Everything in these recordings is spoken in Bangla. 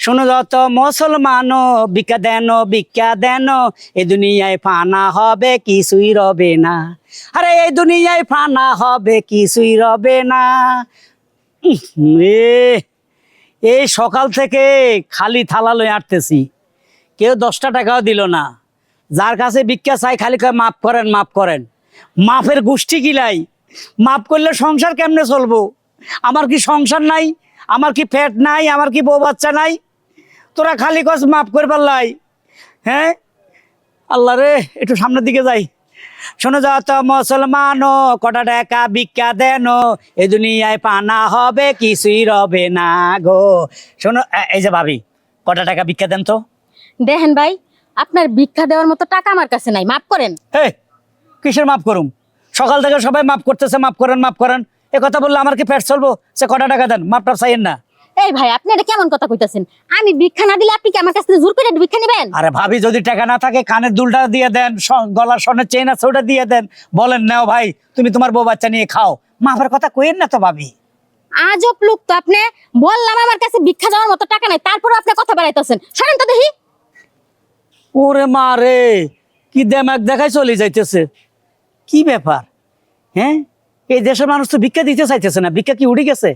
শোনো যত মুসলমান ভিক্ষা দেন এই দুনিয়ায় ফানা হবে কিছুই রবে না। আরে এই দুনিয়ায় ফানা হবে কিছুই রবে না। রে এই সকাল থেকে খালি থালা লয়ে আটতেছি, কেউ 10টা টাকাও দিল না। যার কাছে ভিক্ষা চাই খালি কয় মাফ করেন মাফ করেন। মাফের গোষ্ঠী গিলাই, মাফ করলে সংসার কেমনে চলবো? আমার কি সংসার নাই? আমার কি পেট নাই? আমার কি বউ বাচ্চা নাই? তোরা খালি কস মাফ করবার লাই। হ্যাঁ আল্লাহ রে, একটু সামনের দিকে যাই। শোনো যত মুসলমান কটা টাকা ভিক্ষা দেন এই দুনিয়ায় পানা হবে কিছুই রবে না গো। শোনো এই যে ভাবি, কটা টাকা ভিক্ষা দেন তো। দেখেন ভাই, আপনার ভিক্ষা দেওয়ার মতো টাকা আমার কাছে নাই, মাফ করেন। হে কিসের মাফ করুম? সকাল থেকে সবাই মাফ করতেছে, মাফ করেন মাফ করেন। এ কথা বললে আমার কি পেট চলবো? সে কটা টাকা দেন, মাপটা চাইেন না। এই ভাই, আপনি এটা কেমন কথা কইতাছেন? আমি ভিক্ষা না দিলে আপনি কি আমার কাছ থেকে জোর করে ভিক্ষা নেবেন? আরে ভাবি, যদি টাকা না থাকে কানের দুলটা দিয়ে দেন, গলার স্বর্ণের চেইন আছে ওটা দিয়ে দেন, বলেন নাও ভাই তুমি তোমার বউ বাচ্চা নিয়ে খাও। মাফের কথা কইেন না তো ভাবি। আজব লোক তো আপনি। বললাম আমার কাছে ভিক্ষা দেওয়ার মতো টাকা নাই, তারপর আপনি কথা বাড়াইতেছেন। শোনেন তো দেখি। ওরে মা রে, কি দেমাক দেখাই চলে যাইতেছে। কি ব্যাপার? হ্যাঁ, এই দেশের মানুষ তো ভিক্ষা দিতে চাইতেছে না। ভিক্ষা কি উড়ে গেছে?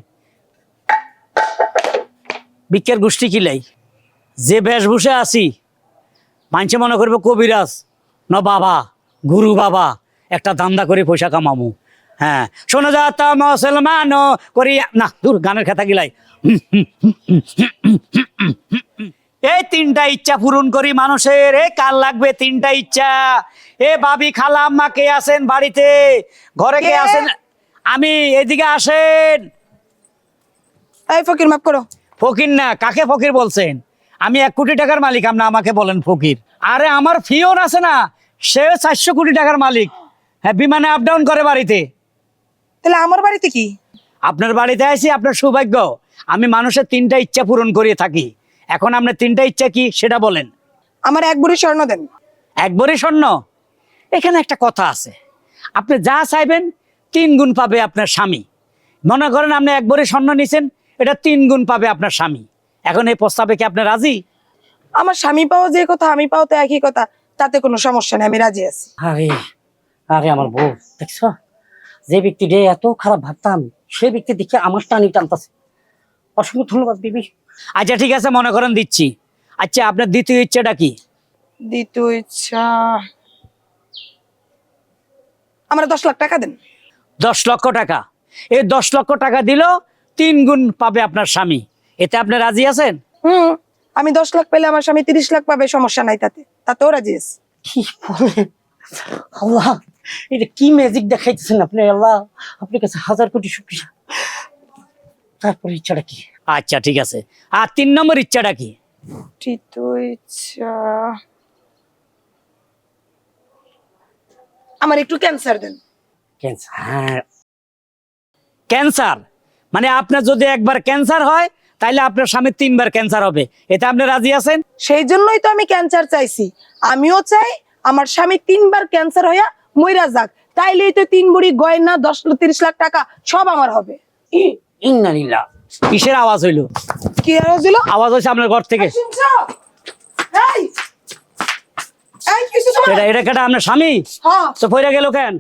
ভিক্ষার গোষ্ঠী কিলাই যে বেশভূষে আছি, মানুষে মনে করবে কবিরাজ ন বাবা, গুরু বাবা, একটা ধান্দা করে পয়সা কামামু। হ্যাঁ, শোনো যাত মুসলমান করি না, দূর গানের খেতা গিলাই। এই 3টা ইচ্ছা পূরণ করি মানুষের। এ কার লাগবে 3টা ইচ্ছা? এ ভাবি, খালা, আম্মা কে আছেন বাড়িতে? ঘরে কে আছেন? আমি, এদিকে আসেন। এই ফকির, মাফ করো। ফকির না, কাকে ফকির বলছেন? আমি 1 কোটি টাকার মালিক, আপনি আমাকে বলেন ফকির? আরে আমার ফিওর আছে না, সে 400 কোটি টাকার মালিক। হ্যাঁ, বিমানে আপ ডাউন করে বাড়িতে। তাহলে আমার বাড়িতে কি? আপনার বাড়িতে আসি, আপনার সৌভাগ্য। আমি মানুষের 3টা ইচ্ছা পূরণ করে থাকি। এখন আপনার 3টা ইচ্ছা কি সেটা বলেন। আমার 1 ভরি স্বর্ণ দেন। 1 ভরি স্বর্ণ? এখানে একটা কথা আছে, আপনি যা চাইবেন 3 গুণ পাবে আপনার স্বামী। মনে করেন আপনি 1 ভরি স্বর্ণ নিছেন, এটা 3 গুণ পাবে আপনার স্বামী। এখন এই প্রস্তাবে কি আপনি রাজি? আমার স্বামী পাও যে কথা, আমি পাও তো একই কথা, তাতে কোনো সমস্যা নেই, আমি রাজি আছি। আরে আরে আমার বউ, দেখছো যে ব্যক্তিটা এত খারাপ ভাবতাম, সেই ব্যক্তি দেখে আমার টানি টানতেছে। অসংখ্য ধন্যবাদ বিবি। আচ্ছা ঠিক আছে, মনে করেন দিচ্ছি। আচ্ছা আপনার দ্বিতীয় ইচ্ছাটা কি? দ্বিতীয় ইচ্ছা, আমার 10 লাখ টাকা দেন। 10 লক্ষ টাকা? এই 10 লক্ষ টাকা দিল 3 গুণ পাবে আপনার স্বামী। এতে আপনি রাজি আছেন? আমি 10 লাখ পেলে আমার স্বামী 30 লাখ পাবে, সমস্যা নাই, তাতেও রাজি আছি। কি বলেন? আল্লাহ, এটা কি ম্যাজিক দেখাইতেছেন আপনি! আল্লাহ, আপনার কাছে 1000 কোটি শুকরিয়া। তারপর ইচ্ছাটা কি? আচ্ছা ঠিক আছে, আর 3 নম্বর ইচ্ছাটা কি? তৃতীয় ইচ্ছা, আমার একটু ক্যান্সার দেন। ক্যান্সার? ক্যান্সার মানে আপনার যদি একবার ক্যান্সার হয়, তাহলে আপনার স্বামী 3 বার ক্যান্সার হবে। এতে আপনি রাজি আছেন? সেই জন্যই তো আমি ক্যান্সার চাইছি। আমিও চাই আমার স্বামী 3 বার ক্যান্সার হইয়া মইরা যাক, তাইলেই তো 3 ভরি গয়না, 30 লাখ টাকা সব আমার হবে। ইন্নালিল্লাহ। কিসের আওয়াজ হইলো? কি আওয়াজ হলো? আওয়াজ হচ্ছে আপনার ঘর থেকে। শুনছো? এই এই কিছু তোমার? এটা কেটা আপনার স্বামী? হ্যাঁ। তো পয়রা গেল কেন?